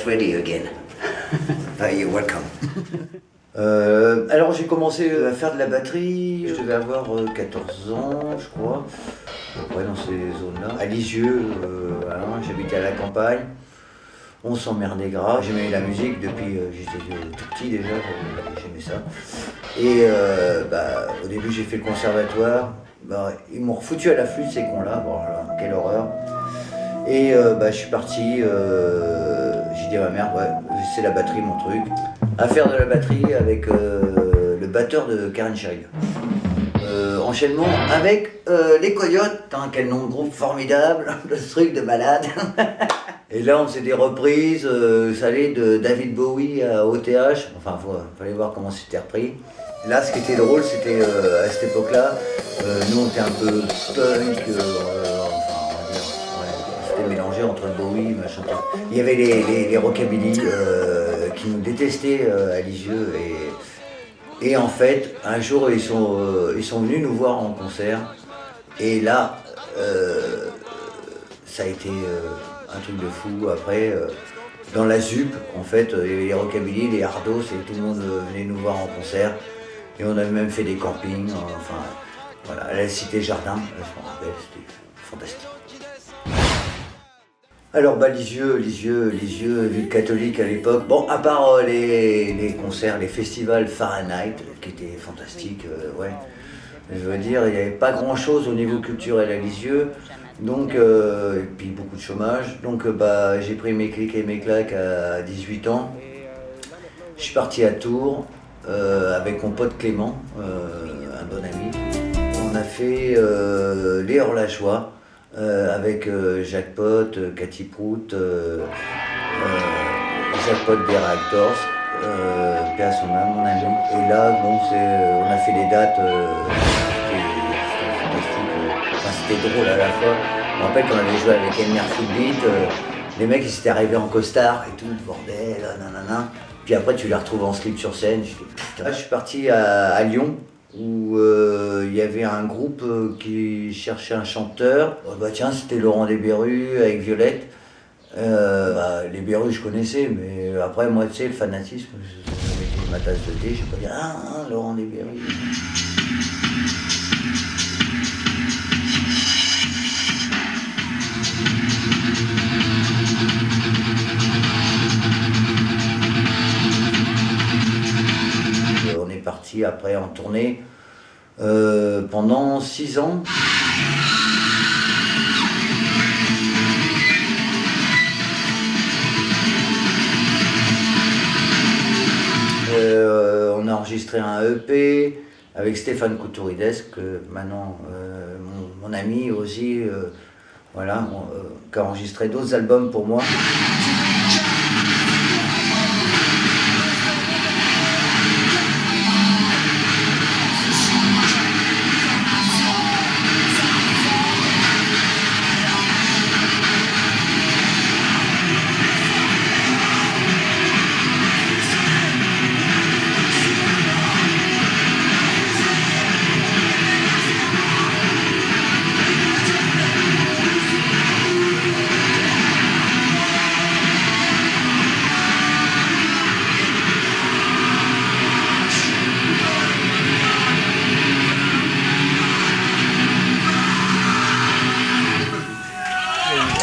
get ready again. You're welcome. Alors j'ai commencé à faire de la batterie, je devais avoir 14 ans je crois, ouais, dans ces zones-là. À Lisieux, j'habitais à la campagne, on s'emmerdait grave, j'aimais la musique depuis j'étais tout petit déjà, j'aimais ça. Et au début j'ai fait le conservatoire, ils m'ont refoutu à la flûte ces cons-là, voilà, quelle horreur. Et je suis parti, j'ai dit à ma mère, ouais, c'est la batterie mon truc. À faire de la batterie avec le batteur de Karen Cheryl. Enchaînement avec les Coyotes, quel nom de groupe formidable, le truc de malade. Et là on faisait des reprises, ça allait de David Bowie à OTH, enfin fallait voir comment c'était repris. Là ce qui était drôle c'était à cette époque-là, nous on était un peu punk, c'était mélangé entre Bowie, machin. Il y avait les rockabilly qui nous détestaient à Lisieux et en fait un jour ils sont venus nous voir en concert et là ça a été un truc de fou. Après dans la ZUP en fait il y avait les rockabilly, les hardos et tout le monde venait nous voir en concert et on avait même fait des campings, voilà, à la Cité Jardin, je me rappelle, c'était fantastique. Alors Lisieux, ville catholique à l'époque. Bon, à part les concerts, les festivals Fahrenheit, qui étaient fantastiques, ouais. Je veux dire, il n'y avait pas grand-chose au niveau culturel à Lisieux, donc, et puis beaucoup de chômage. Donc j'ai pris mes clics et mes claques à 18 ans. Je suis parti à Tours avec mon pote Clément, un bon ami. On a fait les Horlachois. Avec Jacques Pot, Cathy Prout, Jacques Pot des Reactors, paix à son âme, mon ami. Et là, bon, on a fait les dates, c'était fantastique, c'était drôle à la fois. Je me rappelle qu'on avait joué avec Elmer Footbeat, les mecs ils s'étaient arrivés en costard et tout, le bordel, nanana. Puis après tu les retrouves en slip sur scène, putain. Là, je suis parti à Lyon, où il y avait un groupe qui cherchait un chanteur. Tiens, c'était Laurent Desberus avec Violette. Les Berus je connaissais, mais après moi tu sais, le fanatisme, c'était ma tasse de thé, j'ai pas dit Laurent Desberus. On est parti après en tournée pendant 6 ans. On a enregistré un EP avec Stéphane Koutouridès, que maintenant mon ami aussi, voilà, qui a enregistré d'autres albums pour moi.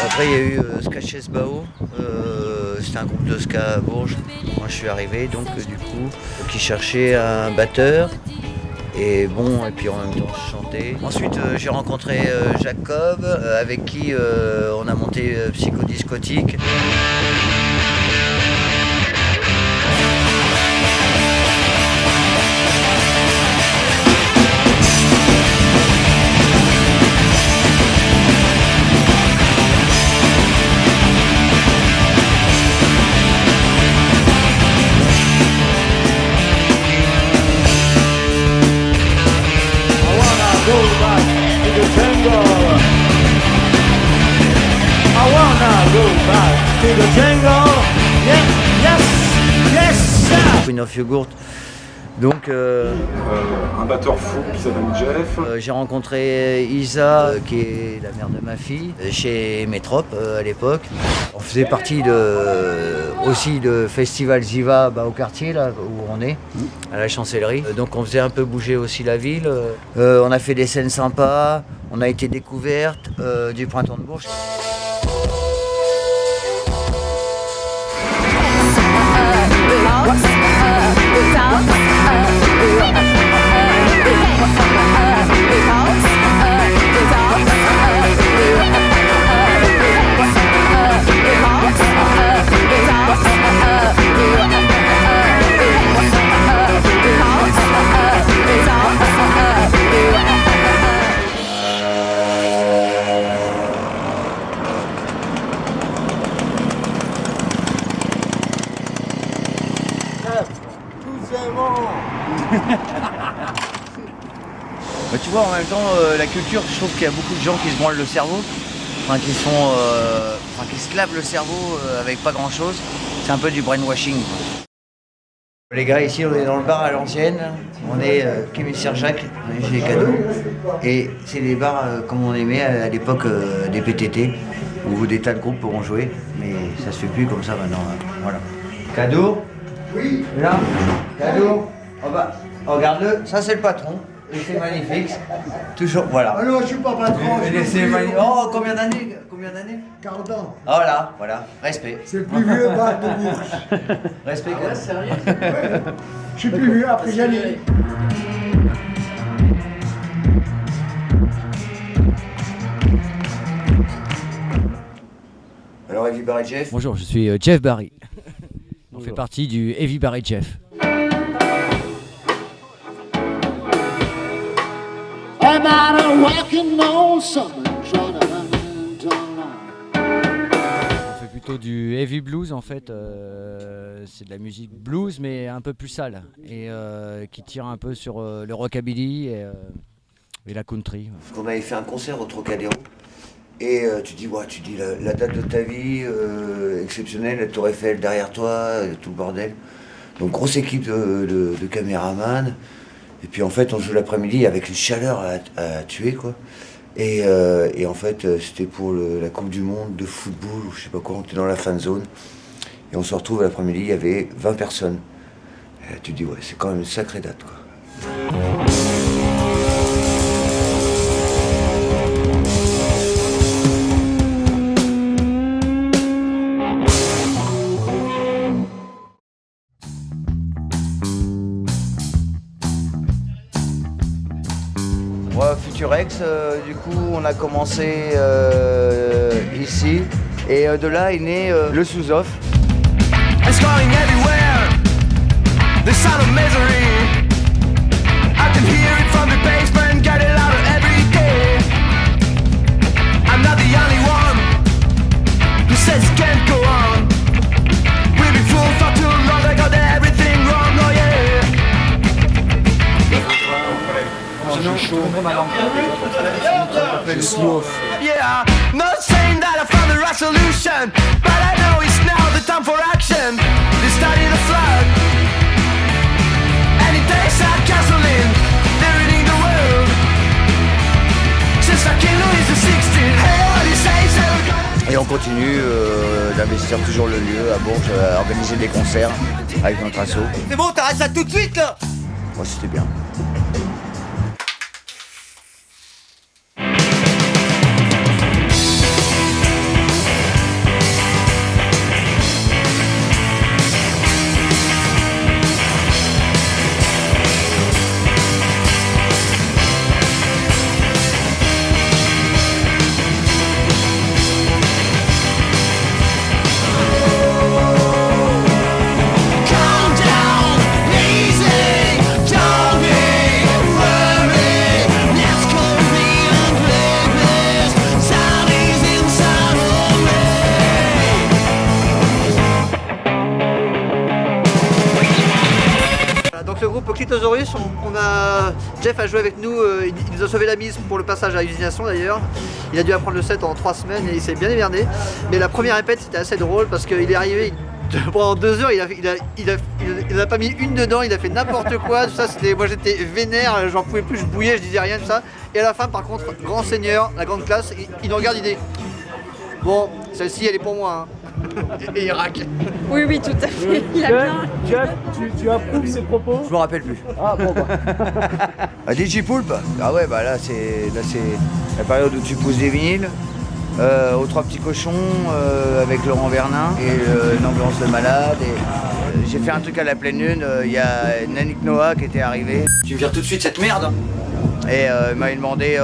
Après il y a eu Sketches Bao, c'était un groupe de ska à Bourges. Moi je suis arrivé donc du coup, qui cherchait un batteur et bon, et puis en même temps je chantais. Ensuite j'ai rencontré Jacob avec qui on a monté Psychodiscotique. Queen of Yogurt, Donc un batteur fou qui s'appelle Jeff. j'ai rencontré Isa, qui est la mère de ma fille, chez Métrop à l'époque. On faisait partie aussi de Festival Ziva au quartier, là où on est, à la Chancellerie. Donc on faisait un peu bouger aussi la ville. On a fait des scènes sympas, on a été découverte du Printemps de Bourges. Bah, tu vois, en même temps, la culture, je trouve qu'il y a beaucoup de gens qui se branlent le cerveau, qui se lavent le cerveau avec pas grand chose. C'est un peu du brainwashing. Les gars, ici, on est dans le bar à l'ancienne. On est commissaire Jacques, on est chez les cadeaux. Et c'est des bars comme on aimait à l'époque des PTT, où des tas de groupes pourront jouer. Mais ça se fait plus comme ça maintenant. Voilà. Cadeau. Oui. Là. Cadeau. Oh bah, regarde-le, ça c'est le patron. Et c'est magnifique. Toujours, voilà. Ah non, je suis pas patron. C'est magnifique. Oh, combien d'années? 40 ans. Oh là, voilà, respect. C'est le plus vieux bar de Bourges. Respect. Ah ouais, sérieux? Ouais. Je suis plus vieux, après j'allais. Alors, Heavy Barry Jeff. Bonjour, je suis Jeff Barry. On fait partie du Heavy Barry Jeff. On fait plutôt du heavy blues en fait. C'est de la musique blues mais un peu plus sale et qui tire un peu sur le rockabilly et la country. On avait fait un concert au Trocadéro. Et tu dis la date de ta vie, exceptionnelle, la Tour Eiffel derrière toi, tout le bordel. Donc grosse équipe de caméramans. Et puis en fait on joue l'après-midi avec une chaleur à tuer quoi. Et en fait c'était pour la Coupe du Monde de football ou je sais pas quoi, on était dans la fan zone. Et on se retrouve l'après-midi, il y avait 20 personnes. Et là, tu te dis ouais c'est quand même une sacrée date quoi. Futurex, du coup on a commencé ici et de là est né le sous-off. Yeah, not saying that I found the right solution, but I know it's now the time for action. They study the flood, and it takes out gasoline. They're reading the world since like King Louis XVI. Hey, what do you say? Et on continue d'investir toujours le lieu à Bourges, à organiser des concerts avec notre asso. C'est bon, t'arrêtes ça tout de suite là. Moi c'était bien. Le groupe Clitosaurus, Jeff a joué avec nous, il nous a sauvé la mise pour le passage à Usination d'ailleurs. Il a dû apprendre le set en 3 semaines et il s'est bien émerdé. Mais la première répète c'était assez drôle parce qu'il est arrivé, Pendant 2 heures, il a pas mis une dedans, il a fait n'importe quoi. Tout ça, moi j'étais vénère, j'en pouvais plus, je bouillais, je disais rien de ça. Et à la fin, par contre, grand seigneur, la grande classe, il nous regarde, il dit bon, celle-ci elle est pour moi. Hein. Et il raque. Oui, oui, tout à fait. Il a bien. Tu approuves ces propos? Je me rappelle plus. Ah bon bah. DJ Poulpe. Ah ouais, bah là c'est la période où tu pousses des vinyles. Aux Trois Petits Cochons avec Laurent Vernin et une ambiance de malade. J'ai fait un truc à la pleine lune. Il y a Nanik Noah qui était arrivé. Tu vires tout de suite cette merde. Et il m'avait demandé.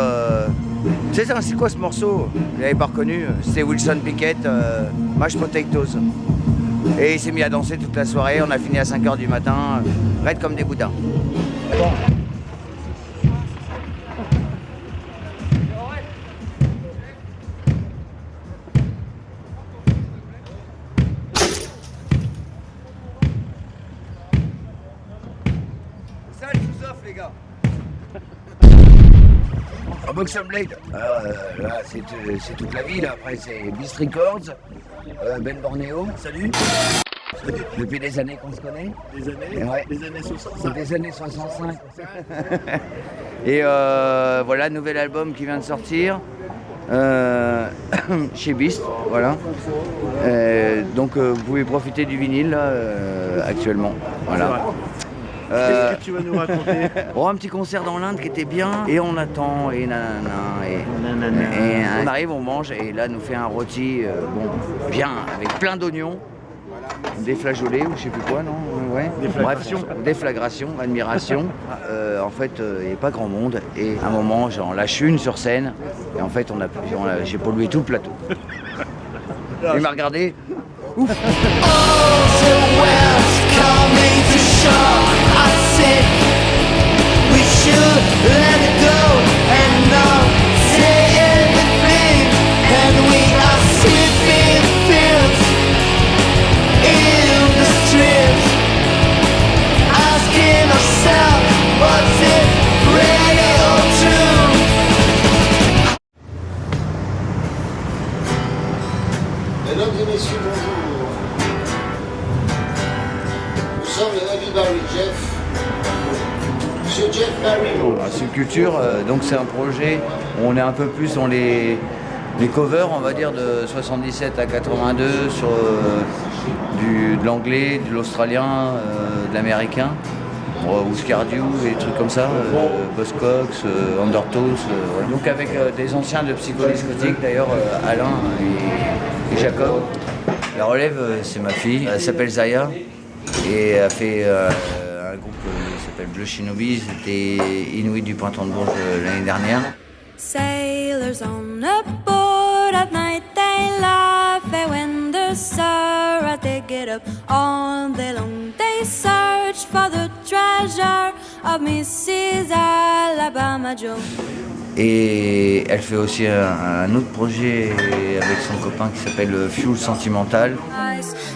Tu sais, c'est quoi ce morceau? Je l'avais pas reconnu. C'était Wilson Pickett, Mashed Potatoes. Et il s'est mis à danser toute la soirée. On a fini à 5h du matin, raide comme des boudins. Bon. Ça, je vous offre, les gars. Box Blade, là c'est toute la vie là. Après c'est Beast Records, Ben Borneo. Salut. Depuis des années qu'on se connaît. Des années, ouais. des années 65. C'est des années 65. Et voilà, nouvel album qui vient de sortir chez Beast, voilà. Donc vous pouvez profiter du vinyle là, actuellement. Voilà. Qu'est-ce que tu vas nous raconter? Un petit concert dans l'Inde qui était bien, et on attend, et nanana, et on arrive, on mange, et là nous fait un rôti, bien, avec plein d'oignons, déflageolé ou je sais plus quoi, non? Ouais. Déflagration. Bref, déflagration, admiration. En fait, il n'y a pas grand monde, et à un moment, j'en lâche une sur scène, et en fait, j'ai pollué tout le plateau. Il m'a regardé. Ouf. Mesdames et messieurs, bonjour. Nous sommes le Heavy Barry Jeff. Monsieur Jeff Barry. Subculture, donc c'est un projet où on est un peu plus dans les covers, on va dire, de 77 à 82 sur de l'anglais, de l'australien, de l'américain. Ouscardiou et des trucs comme ça, Buzzcocks, Undertows, voilà. Donc avec des anciens de Psychodiscotique d'ailleurs, Alain et Jacob. La relève, c'est ma fille, elle s'appelle Zaya et elle a fait un groupe qui s'appelle Bleu Shinobi, c'était Inuit du Printemps de Bourges l'année dernière. Sailors on a boat at night, they laugh, and when the sorrow they get up all day long, they search for the treasure of Mrs. Alabama Joe. Et elle fait aussi un autre projet avec son copain qui s'appelle Fuel Sentimental.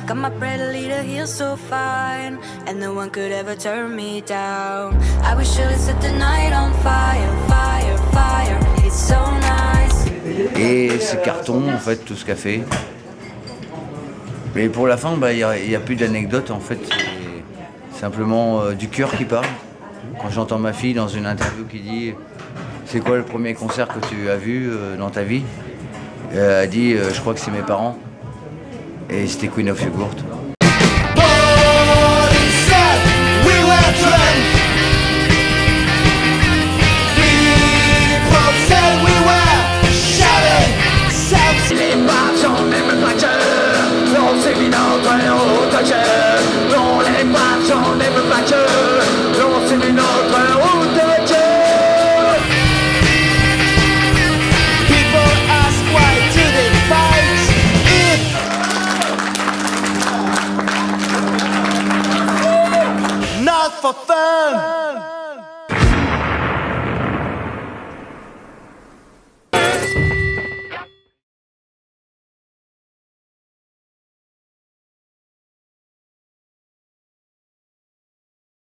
Got my bread leader here so fine, and no one could ever turn me down. I wish I would set the night on fire, fire, fire. It's so nice. Et c'est carton en fait tout ce qu'elle fait. Mais pour la fin, il n'y a plus d'anecdotes en fait. C'est simplement du cœur qui parle. Quand j'entends ma fille dans une interview qui dit c'est quoi le premier concert que tu as vu dans ta vie? Elle dit je crois que c'est mes parents. Et c'était Queen of Yogurt.